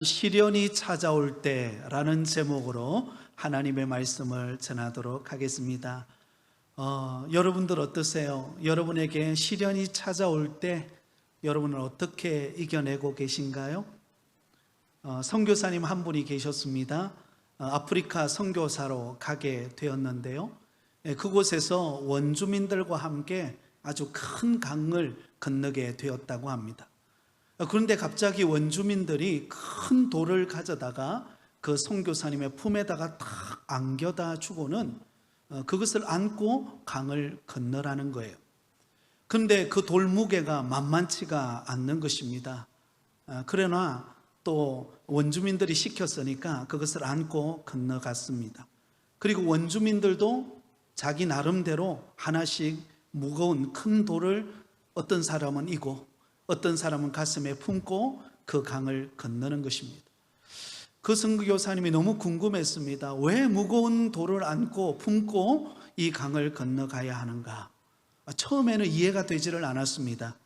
시련이 찾아올 때라는 제목으로 하나님의 말씀을 전하도록 하겠습니다. 여러분들 어떠세요? 여러분에게 시련이 찾아올 때 여러분은 어떻게 이겨내고 계신가요? 선교사님 한 분이 계셨습니다. 아프리카 선교사로 가게 되었는데요. 그곳에서 원주민들과 함께 아주 큰 강을 건너게 되었다고 합니다. 그런데 갑자기 원주민들이 큰 돌을 가져다가 그 선교사님의 품에다가 탁 안겨다 주고는 그것을 안고 강을 건너라는 거예요. 그런데 그 돌 무게가 만만치가 않는 것입니다. 그러나 또 원주민들이 시켰으니까 그것을 안고 건너갔습니다. 그리고 원주민들도 자기 나름대로 하나씩 무거운 큰 돌을 어떤 사람은 이고 어떤 사람은 가슴에 품고 그 강을 건너는 것입니다. 그 선교사님이 너무 궁금했습니다. 왜 무거운 돌을 안고 품고 이 강을 건너가야 하는가? 처음에는 이해가 되지를 않았습니다.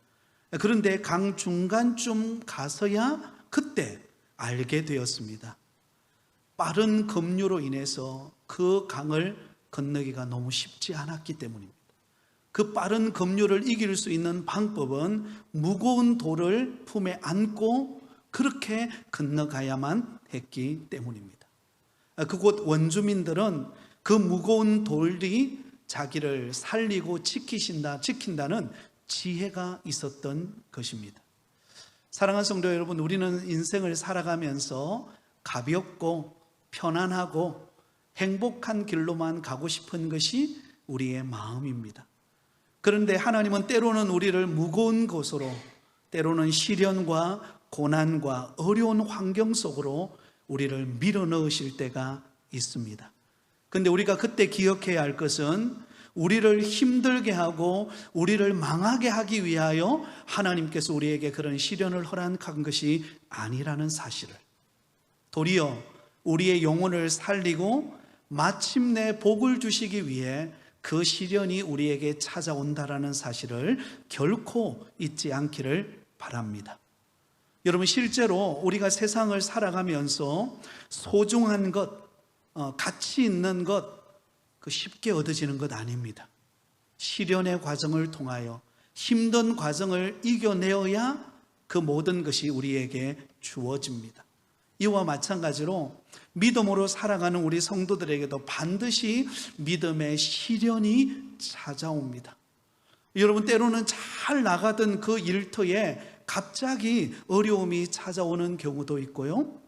그런데 강 중간쯤 가서야 그때 알게 되었습니다. 빠른 급류로 인해서 그 강을 건너기가 너무 쉽지 않았기 때문입니다. 그 빠른 급류를 이길 수 있는 방법은 무거운 돌을 품에 안고 그렇게 건너가야만 했기 때문입니다. 그곳 원주민들은 그 무거운 돌이 자기를 살리고 지킨다는 지혜가 있었던 것입니다. 사랑하는 성도 여러분, 우리는 인생을 살아가면서 가볍고 편안하고 행복한 길로만 가고 싶은 것이 우리의 마음입니다. 그런데 하나님은 때로는 우리를 무거운 곳으로, 때로는 시련과 고난과 어려운 환경 속으로 우리를 밀어넣으실 때가 있습니다. 그런데 우리가 그때 기억해야 할 것은 우리를 힘들게 하고 우리를 망하게 하기 위하여 하나님께서 우리에게 그런 시련을 허락한 것이 아니라는 사실을, 도리어 우리의 영혼을 살리고 마침내 복을 주시기 위해 그 시련이 우리에게 찾아온다라는 사실을 결코 잊지 않기를 바랍니다. 여러분, 실제로 우리가 세상을 살아가면서 소중한 것, 가치 있는 것, 쉽게 얻어지는 것 아닙니다. 시련의 과정을 통하여 힘든 과정을 이겨내어야 그 모든 것이 우리에게 주어집니다. 이와 마찬가지로 믿음으로 살아가는 우리 성도들에게도 반드시 믿음의 시련이 찾아옵니다. 여러분, 때로는 잘 나가던 그 일터에 갑자기 어려움이 찾아오는 경우도 있고요.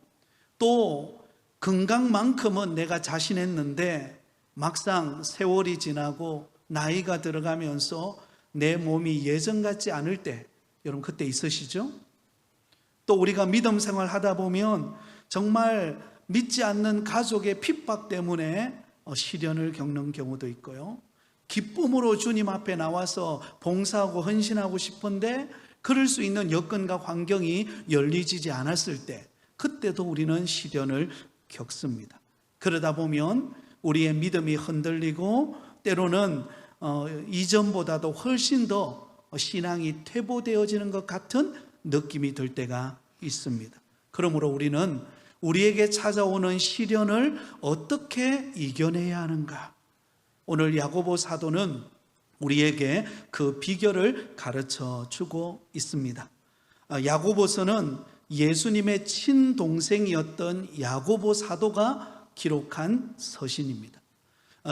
또 건강만큼은 내가 자신했는데 막상 세월이 지나고 나이가 들어가면서 내 몸이 예전 같지 않을 때, 여러분 그때 있으시죠? 또 우리가 믿음 생활 하다 보면 정말 믿지 않는 가족의 핍박 때문에 시련을 겪는 경우도 있고요. 기쁨으로 주님 앞에 나와서 봉사하고 헌신하고 싶은데 그럴 수 있는 여건과 환경이 열리지 않았을 때, 그때도 우리는 시련을 겪습니다. 그러다 보면 우리의 믿음이 흔들리고 때로는 이전보다도 훨씬 더 신앙이 퇴보되어지는 것 같은 느낌이 들 때가 있습니다. 그러므로 우리는 우리에게 찾아오는 시련을 어떻게 이겨내야 하는가? 오늘 야고보 사도는 우리에게 그 비결을 가르쳐 주고 있습니다. 야고보서는 예수님의 친동생이었던 야고보 사도가 기록한 서신입니다.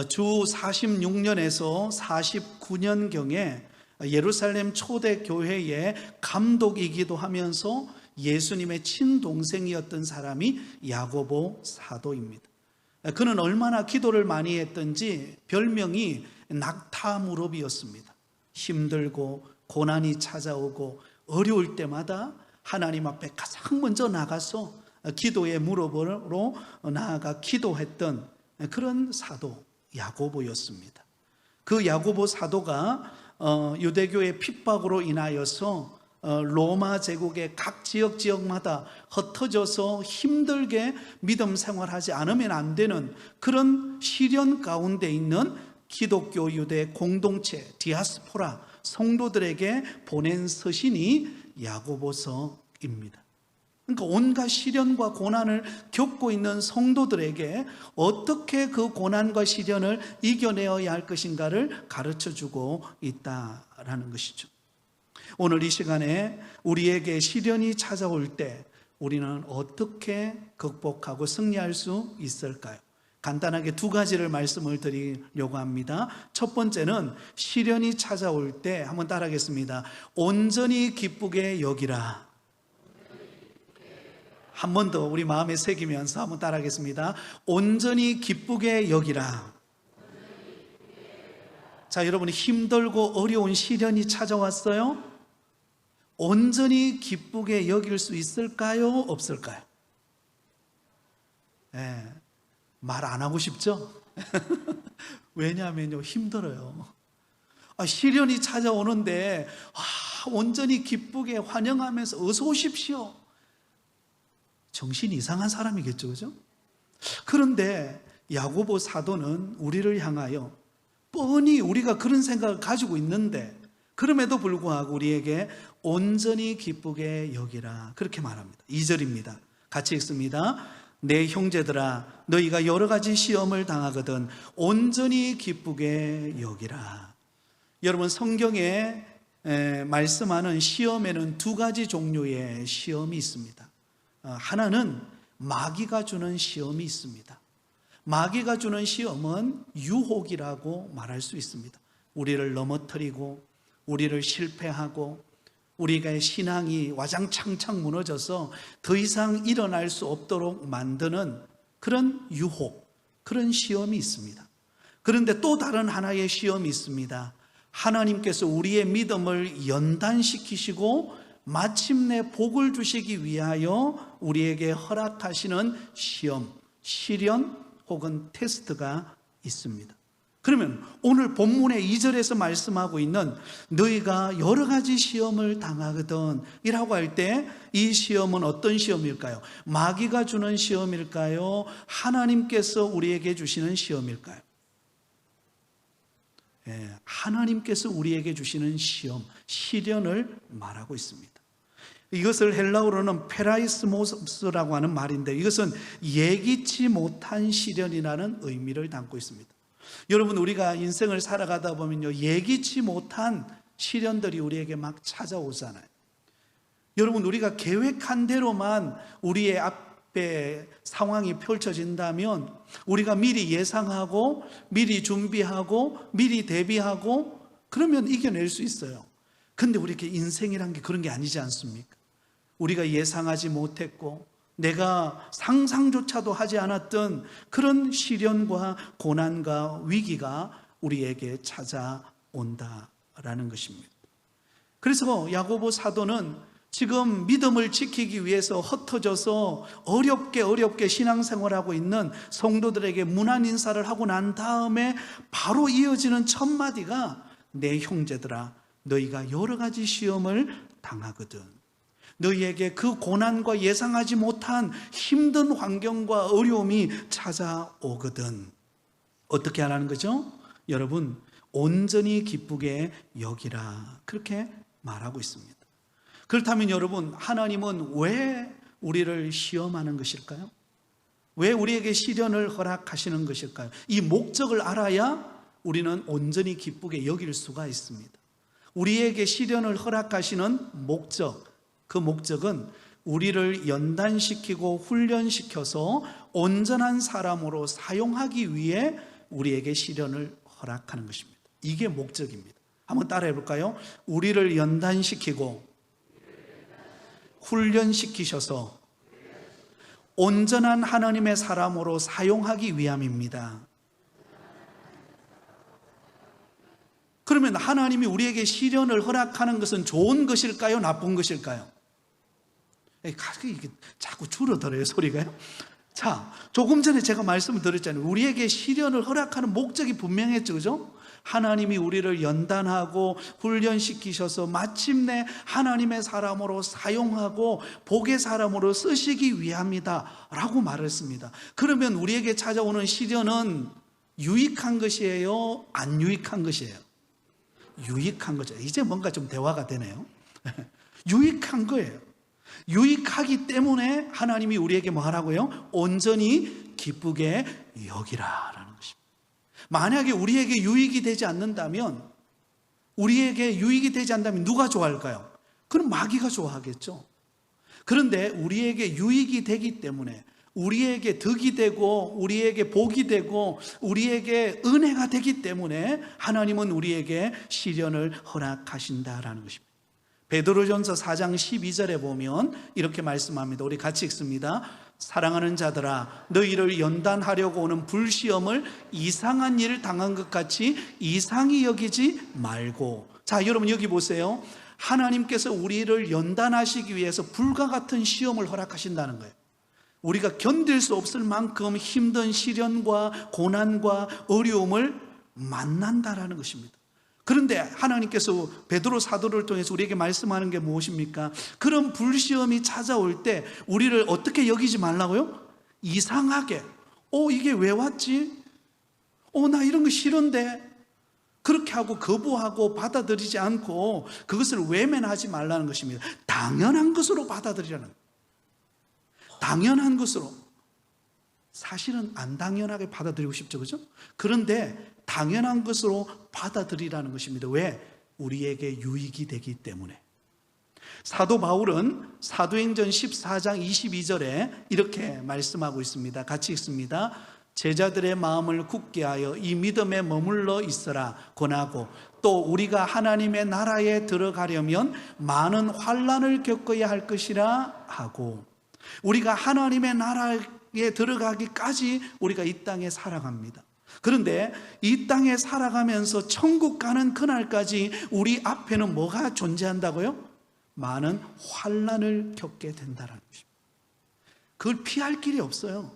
주 46년에서 49년경에 예루살렘 초대교회의 감독이기도 하면서 예수님의 친동생이었던 사람이 야고보 사도입니다. 그는 얼마나 기도를 많이 했던지 별명이 낙타무릎이었습니다. 힘들고 고난이 찾아오고 어려울 때마다 하나님 앞에 가장 먼저 나가서 기도의 무릎으로 나아가 기도했던 그런 사도 야고보였습니다. 그 야고보 사도가 유대교의 핍박으로 인하여서 로마 제국의 각 지역마다 흩어져서 힘들게 믿음 생활하지 않으면 안 되는 그런 시련 가운데 있는 기독교 유대 공동체 디아스포라 성도들에게 보낸 서신이 야고보서입니다. 그러니까 온갖 시련과 고난을 겪고 있는 성도들에게 어떻게 그 고난과 시련을 이겨내어야 할 것인가를 가르쳐주고 있다라는 것이죠. 오늘 이 시간에 우리에게 시련이 찾아올 때 우리는 어떻게 극복하고 승리할 수 있을까요? 간단하게 두 가지를 말씀을 드리려고 합니다. 첫 번째는 시련이 찾아올 때 한번 따라하겠습니다. 온전히 기쁘게 여기라. 한 번 더 우리 마음에 새기면서 한번 따라하겠습니다. 온전히 기쁘게 여기라. 자, 여러분 힘들고 어려운 시련이 찾아왔어요. 온전히 기쁘게 여길 수 있을까요? 없을까요? 말 안 하고 싶죠? 왜냐하면요, 힘들어요. 시련이 찾아오는데 온전히 기쁘게 환영하면서 어서 오십시오. 정신이 이상한 사람이겠죠, 그죠? 그런데 야고보 사도는 우리를 향하여 뻔히 우리가 그런 생각을 가지고 있는데 그럼에도 불구하고 우리에게 온전히 기쁘게 여기라 그렇게 말합니다. 2절입니다. 같이 읽습니다. 내 형제들아 너희가 여러 가지 시험을 당하거든 온전히 기쁘게 여기라. 여러분 성경에 말씀하는 시험에는 두 가지 종류의 시험이 있습니다. 하나는 마귀가 주는 시험이 있습니다. 마귀가 주는 시험은 유혹이라고 말할 수 있습니다. 우리를 넘어뜨리고 우리를 실패하고 우리가 신앙이 와장창창 무너져서 더 이상 일어날 수 없도록 만드는 그런 유혹, 그런 시험이 있습니다. 그런데 또 다른 하나의 시험이 있습니다. 하나님께서 우리의 믿음을 연단시키시고 마침내 복을 주시기 위하여 우리에게 허락하시는 시험, 시련 혹은 테스트가 있습니다. 그러면 오늘 본문의 2절에서 말씀하고 있는 너희가 여러 가지 시험을 당하거든 이라고 할 때 이 시험은 어떤 시험일까요? 마귀가 주는 시험일까요? 하나님께서 우리에게 주시는 시험일까요? 하나님께서 우리에게 주시는 시험, 시련을 말하고 있습니다. 이것을 헬라어로는 페라이스모스라고 하는 말인데 이것은 예기치 못한 시련이라는 의미를 담고 있습니다. 여러분 우리가 인생을 살아가다 보면요 예기치 못한 시련들이 우리에게 막 찾아오잖아요. 여러분 우리가 계획한 대로만 우리의 앞에 상황이 펼쳐진다면 우리가 미리 예상하고 미리 준비하고 미리 대비하고 그러면 이겨낼 수 있어요. 근데 우리 인생이란 게 그런 게 아니지 않습니까? 우리가 예상하지 못했고 내가 상상조차도 하지 않았던 그런 시련과 고난과 위기가 우리에게 찾아온다라는 것입니다. 그래서 야고보 사도는 지금 믿음을 지키기 위해서 흩어져서 어렵게 신앙생활하고 있는 성도들에게 문안 인사를 하고 난 다음에 바로 이어지는 첫 마디가 내 형제들아 너희가 여러 가지 시험을 당하거든 너희에게 그 고난과 예상하지 못한 힘든 환경과 어려움이 찾아오거든 어떻게 하라는 거죠? 여러분 온전히 기쁘게 여기라 그렇게 말하고 있습니다. 그렇다면 여러분 하나님은 왜 우리를 시험하는 것일까요? 왜 우리에게 시련을 허락하시는 것일까요? 이 목적을 알아야 우리는 온전히 기쁘게 여길 수가 있습니다. 우리에게 시련을 허락하시는 목적, 그 목적은 우리를 연단시키고 훈련시켜서 온전한 사람으로 사용하기 위해 우리에게 시련을 허락하는 것입니다. 이게 목적입니다. 한번 따라해 볼까요? 우리를 연단시키고 훈련시키셔서 온전한 하나님의 사람으로 사용하기 위함입니다. 그러면 하나님이 우리에게 시련을 허락하는 것은 좋은 것일까요? 나쁜 것일까요? 이게 자꾸 줄어들어요 소리가요. 자, 조금 전에 제가 말씀을 드렸잖아요. 우리에게 시련을 허락하는 목적이 분명했죠, 그죠? 하나님이 우리를 연단하고 훈련시키셔서 마침내 하나님의 사람으로 사용하고 복의 사람으로 쓰시기 위함이다 라고 말했습니다. 그러면 우리에게 찾아오는 시련은 유익한 것이에요? 안 유익한 것이에요? 유익한 거죠. 이제 뭔가 좀 대화가 되네요. 유익한 거예요. 유익하기 때문에 하나님이 우리에게 뭐 하라고요? 온전히 기쁘게 여기라라는 것입니다. 만약에 우리에게 유익이 되지 않는다면, 우리에게 유익이 되지 않는다면 누가 좋아할까요? 그럼 마귀가 좋아하겠죠. 그런데 우리에게 유익이 되기 때문에, 우리에게 덕이 되고 우리에게 복이 되고 우리에게 은혜가 되기 때문에 하나님은 우리에게 시련을 허락하신다라는 것입니다. 베드로전서 4장 12절에 보면 이렇게 말씀합니다. 우리 같이 읽습니다. 사랑하는 자들아, 너희를 연단하려고 오는 불시험을 이상한 일을 당한 것 같이 이상히 여기지 말고. 자, 여러분 여기 보세요. 하나님께서 우리를 연단하시기 위해서 불과 같은 시험을 허락하신다는 거예요. 우리가 견딜 수 없을 만큼 힘든 시련과 고난과 어려움을 만난다라는 것입니다. 그런데 하나님께서 베드로 사도를 통해서 우리에게 말씀하는 게 무엇입니까? 그런 불시험이 찾아올 때 우리를 어떻게 여기지 말라고요? 이상하게. 이게 왜 왔지? 나 이런 거 싫은데. 그렇게 하고 거부하고 받아들이지 않고 그것을 외면하지 말라는 것입니다. 당연한 것으로 받아들이라는 거예요. 당연한 것으로. 사실은 안 당연하게 받아들이고 싶죠, 그죠? 그런데 당연한 것으로 받아들이라는 것입니다. 왜? 우리에게 유익이 되기 때문에. 사도 바울은 사도행전 14장 22절에 이렇게 말씀하고 있습니다. 같이 읽습니다. 제자들의 마음을 굳게 하여 이 믿음에 머물러 있으라 권하고, 또 우리가 하나님의 나라에 들어가려면 많은 환난을 겪어야 할 것이라 하고. 우리가 하나님의 나라에 들어가기까지 우리가 이 땅에 살아갑니다. 그런데 이 땅에 살아가면서 천국 가는 그날까지 우리 앞에는 뭐가 존재한다고요? 많은 환난을 겪게 된다는 것입니다. 그걸 피할 길이 없어요.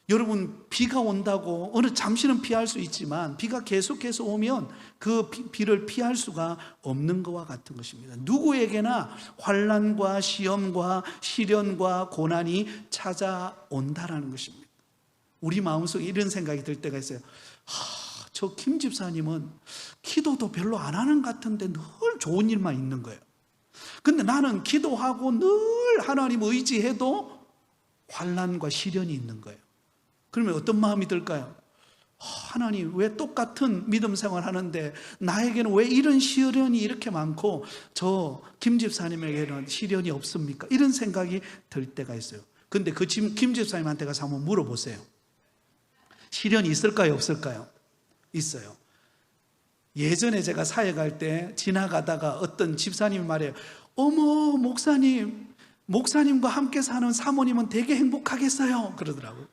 여러분, 비가 온다고 어느 잠시는 피할 수 있지만 비가 계속해서 오면 그 비를 피할 수가 없는 것과 같은 것입니다. 누구에게나 환난과 시험과 시련과 고난이 찾아온다라는 것입니다. 우리 마음속에 이런 생각이 들 때가 있어요. 저 김 집사님은 기도도 별로 안 하는 것 같은데 늘 좋은 일만 있는 거예요. 근데 나는 기도하고 늘 하나님 의지해도 환난과 시련이 있는 거예요. 그러면 어떤 마음이 들까요? 하나님, 왜 똑같은 믿음 생활 하는데 나에게는 왜 이런 시련이 이렇게 많고 저 김 집사님에게는 시련이 없습니까? 이런 생각이 들 때가 있어요. 근데 그 김 집사님한테 가서 한번 물어보세요. 시련이 있을까요? 없을까요? 있어요. 예전에 제가 사회 갈 때 지나가다가 어떤 집사님이 말해요. 어머, 목사님과 함께 사는 사모님은 되게 행복하겠어요. 그러더라고요.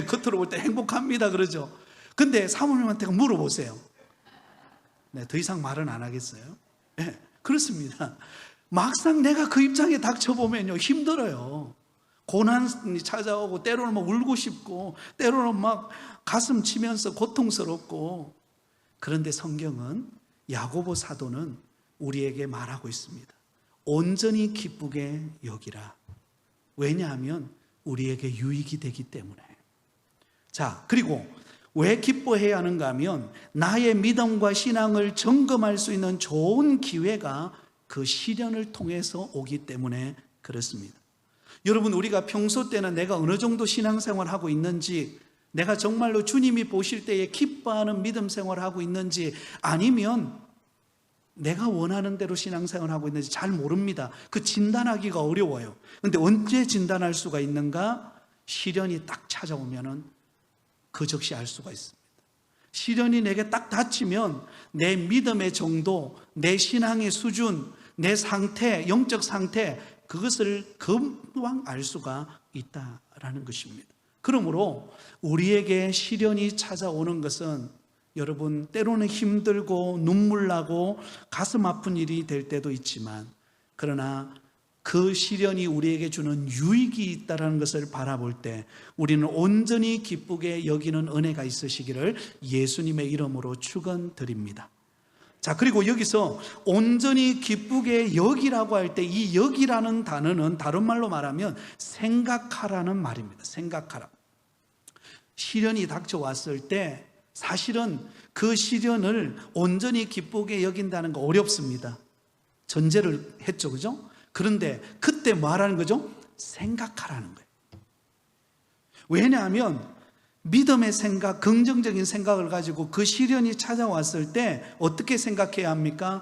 겉으로 볼 때 행복합니다 그러죠. 근데 사모님한테 물어보세요. 더 이상 말은 안 하겠어요. 그렇습니다. 막상 내가 그 입장에 닥쳐보면요, 힘들어요. 고난이 찾아오고 때로는 막 울고 싶고 때로는 막 가슴 치면서 고통스럽고. 그런데 성경은, 야고보 사도는 우리에게 말하고 있습니다. 온전히 기쁘게 여기라. 왜냐하면 우리에게 유익이 되기 때문에. 자, 그리고 왜 기뻐해야 하는가 하면 나의 믿음과 신앙을 점검할 수 있는 좋은 기회가 그 시련을 통해서 오기 때문에 그렇습니다. 여러분, 우리가 평소 때는 내가 어느 정도 신앙생활을 하고 있는지, 내가 정말로 주님이 보실 때에 기뻐하는 믿음 생활을 하고 있는지, 아니면 내가 원하는 대로 신앙생활을 하고 있는지 잘 모릅니다. 그 진단하기가 어려워요. 그런데 언제 진단할 수가 있는가? 시련이 딱 찾아오면은 그 즉시 알 수가 있습니다. 시련이 내게 딱 닥치면 내 믿음의 정도, 내 신앙의 수준, 내 상태, 영적 상태, 그것을 금방 알 수가 있다라는 것입니다. 그러므로 우리에게 시련이 찾아오는 것은, 여러분, 때로는 힘들고 눈물 나고 가슴 아픈 일이 될 때도 있지만, 그러나 그 시련이 우리에게 주는 유익이 있다는 것을 바라볼 때 우리는 온전히 기쁘게 여기는 은혜가 있으시기를 예수님의 이름으로 축원드립니다. 자, 그리고 여기서 온전히 기쁘게 여기라고 할 때 이 여기라는 단어는 다른 말로 말하면 생각하라는 말입니다. 생각하라. 시련이 닥쳐왔을 때 사실은 그 시련을 온전히 기쁘게 여긴다는 거 어렵습니다. 전제를 했죠, 그죠? 그런데 그때 뭐 하라는 거죠? 생각하라는 거예요. 왜냐하면 믿음의 생각, 긍정적인 생각을 가지고 그 시련이 찾아왔을 때 어떻게 생각해야 합니까?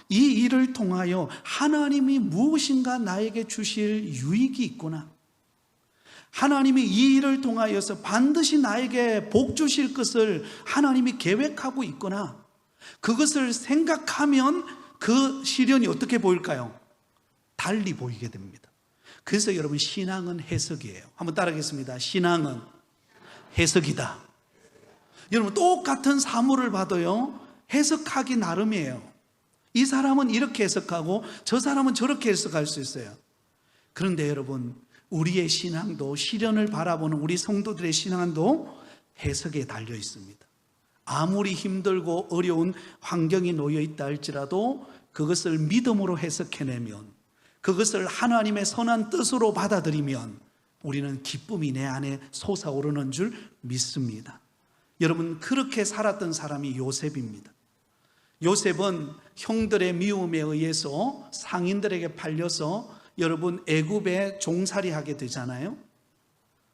이 일을 통하여 하나님이 무엇인가 나에게 주실 유익이 있구나. 하나님이 이 일을 통하여서 반드시 나에게 복 주실 것을 하나님이 계획하고 있구나. 그것을 생각하면 그 시련이 어떻게 보일까요? 달리 보이게 됩니다. 그래서 여러분, 신앙은 해석이에요. 한번 따라하겠습니다. 신앙은 해석이다. 여러분, 똑같은 사물을 봐도요, 해석하기 나름이에요. 이 사람은 이렇게 해석하고 저 사람은 저렇게 해석할 수 있어요. 그런데 여러분, 우리의 신앙도, 시련을 바라보는 우리 성도들의 신앙도 해석에 달려 있습니다. 아무리 힘들고 어려운 환경이 놓여 있다 할지라도 그것을 믿음으로 해석해내면, 그것을 하나님의 선한 뜻으로 받아들이면 우리는 기쁨이 내 안에 솟아오르는 줄 믿습니다. 여러분, 그렇게 살았던 사람이 요셉입니다. 요셉은 형들의 미움에 의해서 상인들에게 팔려서 여러분, 애굽에 종살이하게 되잖아요.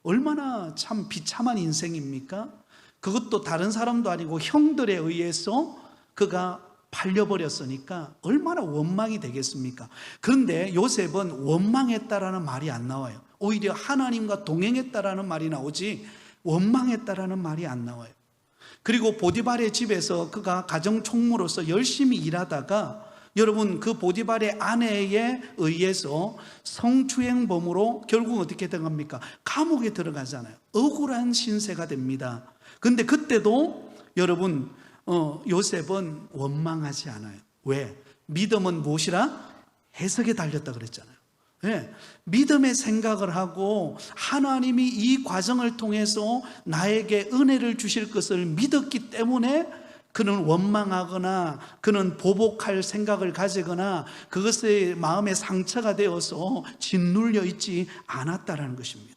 얼마나 참 비참한 인생입니까? 그것도 다른 사람도 아니고 형들에 의해서 그가 팔려버렸으니까 얼마나 원망이 되겠습니까? 그런데 요셉은 원망했다라는 말이 안 나와요. 오히려 하나님과 동행했다라는 말이 나오지 원망했다라는 말이 안 나와요. 그리고 보디발의 집에서 그가 가정총무로서 열심히 일하다가 여러분, 그 보디발의 아내에 의해서 성추행범으로 결국 어떻게 된 겁니까? 감옥에 들어가잖아요. 억울한 신세가 됩니다. 그런데 그때도 여러분, 요셉은 원망하지 않아요. 왜? 믿음은 무엇이라? 해석에 달렸다 그랬잖아요. 네. 믿음의 생각을 하고 하나님이 이 과정을 통해서 나에게 은혜를 주실 것을 믿었기 때문에 그는 원망하거나 그는 보복할 생각을 가지거나 그것에 마음에 상처가 되어서 짓눌려 있지 않았다라는 것입니다.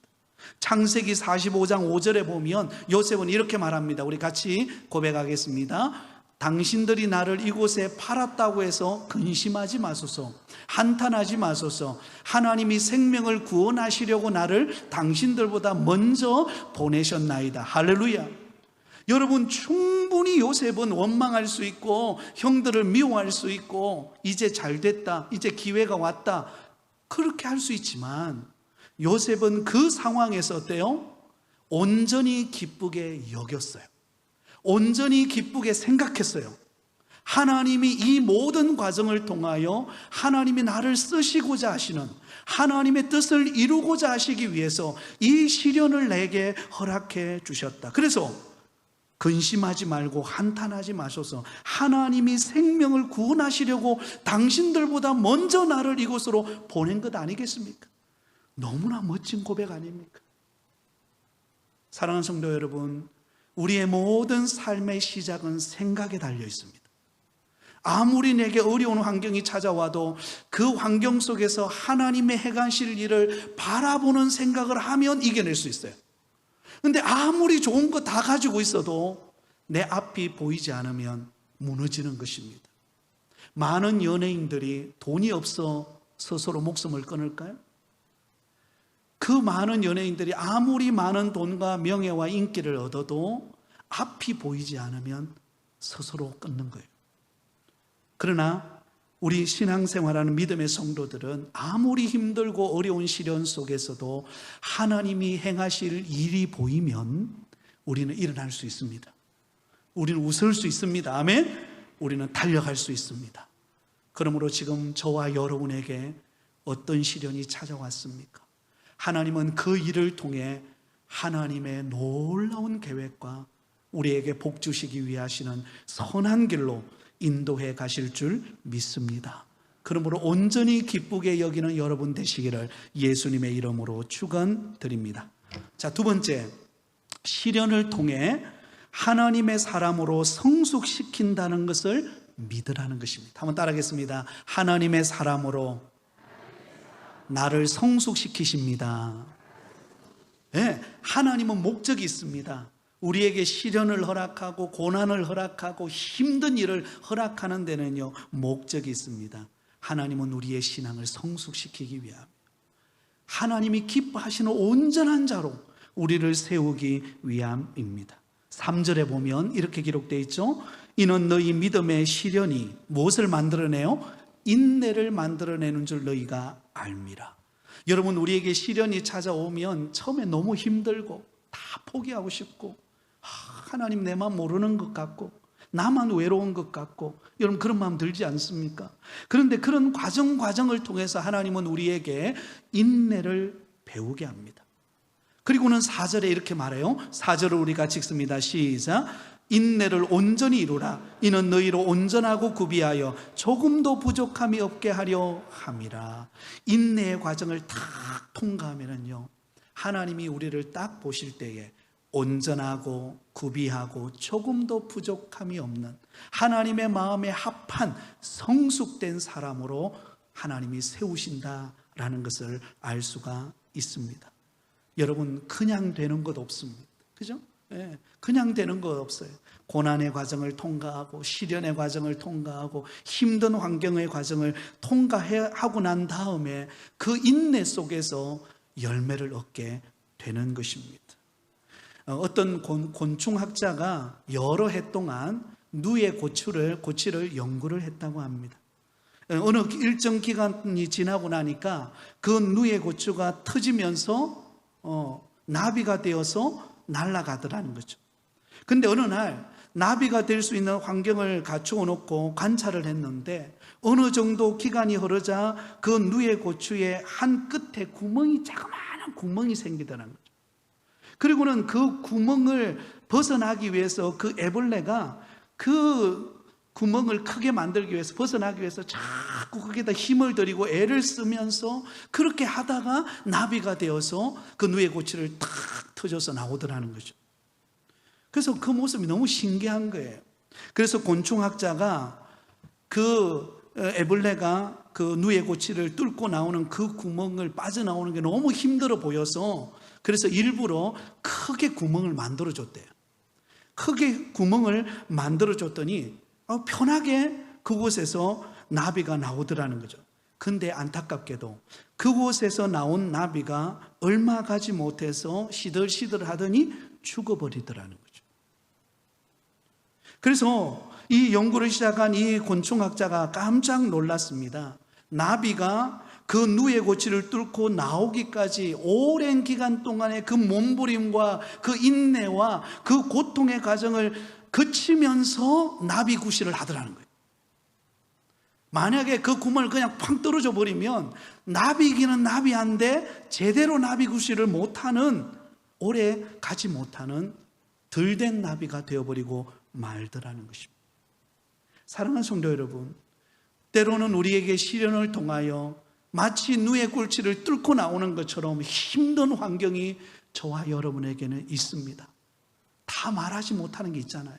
창세기 45장 5절에 보면 요셉은 이렇게 말합니다. 우리 같이 고백하겠습니다. 당신들이 나를 이곳에 팔았다고 해서 근심하지 마소서, 한탄하지 마소서. 하나님이 생명을 구원하시려고 나를 당신들보다 먼저 보내셨나이다. 할렐루야. 여러분, 충분히 요셉은 원망할 수 있고 형들을 미워할 수 있고 이제 잘 됐다, 이제 기회가 왔다, 그렇게 할 수 있지만 요셉은 그 상황에서 어때요? 온전히 기쁘게 여겼어요. 온전히 기쁘게 생각했어요. 하나님이 이 모든 과정을 통하여 하나님이 나를 쓰시고자 하시는, 하나님의 뜻을 이루고자 하시기 위해서 이 시련을 내게 허락해 주셨다. 그래서 근심하지 말고 한탄하지 마셔서 하나님이 생명을 구원하시려고 당신들보다 먼저 나를 이곳으로 보낸 것 아니겠습니까? 너무나 멋진 고백 아닙니까? 사랑하는 성도 여러분, 우리의 모든 삶의 시작은 생각에 달려 있습니다. 아무리 내게 어려운 환경이 찾아와도 그 환경 속에서 하나님의 행하실 일을 바라보는 생각을 하면 이겨낼 수 있어요. 근데 아무리 좋은 거 다 가지고 있어도 내 앞이 보이지 않으면 무너지는 것입니다. 많은 연예인들이 돈이 없어 스스로 목숨을 끊을까요? 그 많은 연예인들이 아무리 많은 돈과 명예와 인기를 얻어도 앞이 보이지 않으면 스스로 끊는 거예요. 그러나 우리 신앙생활하는 믿음의 성도들은 아무리 힘들고 어려운 시련 속에서도 하나님이 행하실 일이 보이면 우리는 일어날 수 있습니다. 우리는 웃을 수 있습니다. 아멘. 우리는 달려갈 수 있습니다. 그러므로 지금 저와 여러분에게 어떤 시련이 찾아왔습니까? 하나님은 그 일을 통해 하나님의 놀라운 계획과 우리에게 복 주시기 위해 하시는 선한 길로 인도해 가실 줄 믿습니다. 그러므로 온전히 기쁘게 여기는 여러분 되시기를 예수님의 이름으로 축원드립니다. 자, 두 번째, 시련을 통해 하나님의 사람으로 성숙시킨다는 것을 믿으라는 것입니다. 한번 따라하겠습니다. 하나님의 사람으로 나를 성숙시키십니다. 네, 하나님은 목적이 있습니다. 우리에게 시련을 허락하고 고난을 허락하고 힘든 일을 허락하는 데는요, 목적이 있습니다. 하나님은 우리의 신앙을 성숙시키기 위함, 하나님이 기뻐하시는 온전한 자로 우리를 세우기 위함입니다. 3절에 보면 이렇게 기록되어 있죠. 이는 너희 믿음의 시련이 무엇을 만들어내요? 인내를 만들어내는 줄 너희가 알미라. 여러분, 우리에게 시련이 찾아오면 처음에 너무 힘들고 다 포기하고 싶고, 하나님 내 마음 모르는 것 같고, 나만 외로운 것 같고, 여러분 그런 마음 들지 않습니까? 그런데 그런 과정을 통해서 하나님은 우리에게 인내를 배우게 합니다. 그리고는 4절에 이렇게 말해요. 4절을 우리 같이 읽습니다. 시작. 인내를 온전히 이루라. 이는 너희로 온전하고 구비하여 조금도 부족함이 없게 하려 함이라. 인내의 과정을 딱 통과하면요, 하나님이 우리를 딱 보실 때에 온전하고 구비하고 조금도 부족함이 없는 하나님의 마음에 합한 성숙된 사람으로 하나님이 세우신다라는 것을 알 수가 있습니다. 여러분, 그냥 되는 것 없습니다. 그죠? 그냥 되는 것 없어요. 고난의 과정을 통과하고 시련의 과정을 통과하고 힘든 환경의 과정을 통과하고 난 다음에 그 인내 속에서 열매를 얻게 되는 것입니다. 어떤 곤충학자가 여러 해 동안 누에 고치를 연구를 했다고 합니다. 어느 일정 기간이 지나고 나니까 그 누에 고추가 터지면서 나비가 되어서 날아가더라는 거죠. 근데 어느 날 나비가 될 수 있는 환경을 갖추어 놓고 관찰을 했는데 어느 정도 기간이 흐르자 그 누에 고추의 한 끝에 자그마한 구멍이 생기더라는 거죠. 그리고는 그 구멍을 벗어나기 위해서 그 애벌레가 그 구멍을 크게 만들기 위해서, 벗어나기 위해서 자꾸 거기다 힘을 들이고 애를 쓰면서 그렇게 하다가 나비가 되어서 그 누에 고추를 탁 터져서 나오더라는 거죠. 그래서 그 모습이 너무 신기한 거예요. 그래서 곤충학자가 그 애벌레가 그 누에 고추를 뚫고 나오는 그 구멍을 빠져나오는 게 너무 힘들어 보여서 그래서 일부러 크게 구멍을 만들어줬대요. 크게 구멍을 만들어줬더니 편하게 그곳에서 나비가 나오더라는 거죠. 근데 안타깝게도 그곳에서 나온 나비가 얼마 가지 못해서 시들시들 하더니 죽어버리더라는 거죠. 그래서 이 연구를 시작한 이 곤충학자가 깜짝 놀랐습니다. 나비가 그 누에 고치를 뚫고 나오기까지 오랜 기간 동안의 그 몸부림과 그 인내와 그 고통의 과정을 거치면서 나비 구실을 하더라는 거예요. 만약에 그 구멍을 그냥 팡 떨어져 버리면 나비기는 나비한데 제대로 나비 구실을 못하는, 오래 가지 못하는 덜 된 나비가 되어버리고 말더라는 것입니다. 사랑하는 성도 여러분, 때로는 우리에게 시련을 통하여 마치 누에 꿀치를 뚫고 나오는 것처럼 힘든 환경이 저와 여러분에게는 있습니다. 다 말하지 못하는 게 있잖아요.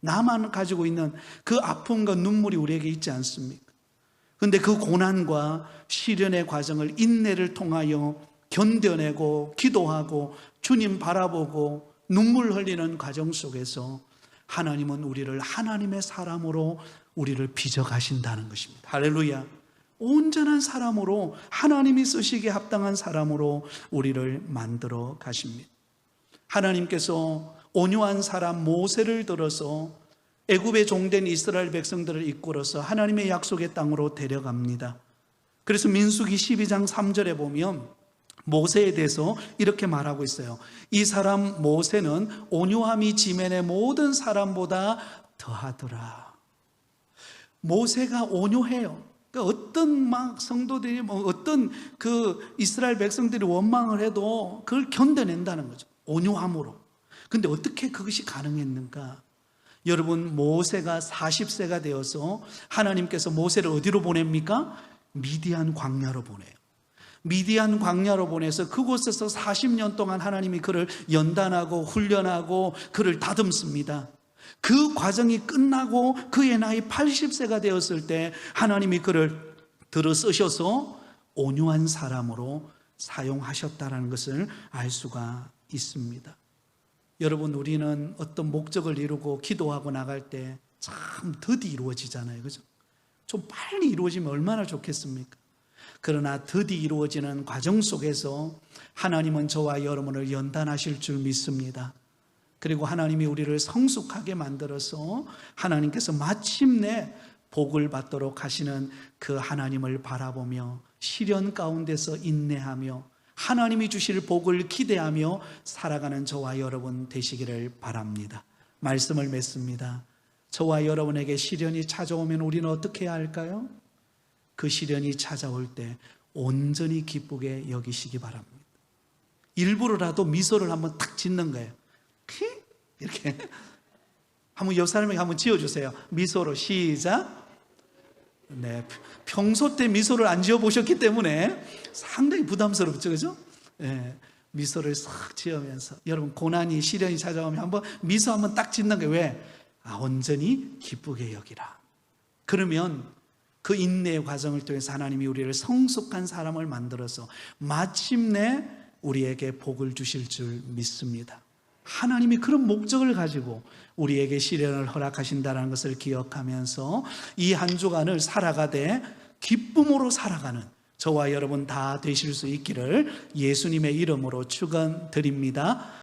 나만 가지고 있는 그 아픔과 눈물이 우리에게 있지 않습니까? 그런데 그 고난과 시련의 과정을 인내를 통하여 견뎌내고 기도하고 주님 바라보고 눈물 흘리는 과정 속에서 하나님은 우리를 하나님의 사람으로 우리를 빚어가신다는 것입니다. 할렐루야. 온전한 사람으로, 하나님이 쓰시기에 합당한 사람으로 우리를 만들어 가십니다. 하나님께서 온유한 사람 모세를 들어서 애굽에 종된 이스라엘 백성들을 이끌어서 하나님의 약속의 땅으로 데려갑니다. 그래서 민수기 12장 3절에 보면 모세에 대해서 이렇게 말하고 있어요. 이 사람 모세는 온유함이 지면의 모든 사람보다 더하더라. 모세가 온유해요. 그러니까 어떤 막 성도들이 어떤 그 이스라엘 백성들이 원망을 해도 그걸 견뎌낸다는 거죠. 온유함으로. 근데 어떻게 그것이 가능했는가? 여러분, 모세가 40세가 되어서 하나님께서 모세를 어디로 보냅니까? 미디안 광야로 보내요. 미디안 광야로 보내서 그곳에서 40년 동안 하나님이 그를 연단하고 훈련하고 그를 다듬습니다. 그 과정이 끝나고 그의 나이 80세가 되었을 때 하나님이 그를 들어 쓰셔서 온유한 사람으로 사용하셨다는 것을 알 수가 있습니다. 여러분, 우리는 어떤 목적을 이루고 기도하고 나갈 때 참 더디 이루어지잖아요. 그죠? 좀 빨리 이루어지면 얼마나 좋겠습니까? 그러나 드디 이루어지는 과정 속에서 하나님은 저와 여러분을 연단하실 줄 믿습니다. 그리고 하나님이 우리를 성숙하게 만들어서 하나님께서 마침내 복을 받도록 하시는 그 하나님을 바라보며 시련 가운데서 인내하며 하나님이 주실 복을 기대하며 살아가는 저와 여러분 되시기를 바랍니다. 말씀을 맺습니다. 저와 여러분에게 시련이 찾아오면 우리는 어떻게 해야 할까요? 그 시련이 찾아올 때 온전히 기쁘게 여기시기 바랍니다. 일부러라도 미소를 한번 탁 짓는 거예요. 이렇게 한번 옆 사람에게 한번 지어주세요. 미소로 시작. 네, 평소 때 미소를 안 지어보셨기 때문에 상당히 부담스럽죠, 그죠? 네, 미소를 싹 지으면서 여러분 고난이 시련이 찾아오면 한번 미소 한번 딱 짓는 게 왜? 온전히 기쁘게 여기라. 그러면 그 인내의 과정을 통해서 하나님이 우리를 성숙한 사람을 만들어서 마침내 우리에게 복을 주실 줄 믿습니다. 하나님이 그런 목적을 가지고 우리에게 시련을 허락하신다는 것을 기억하면서 이 한 주간을 살아가되 기쁨으로 살아가는 저와 여러분 다 되실 수 있기를 예수님의 이름으로 축원드립니다.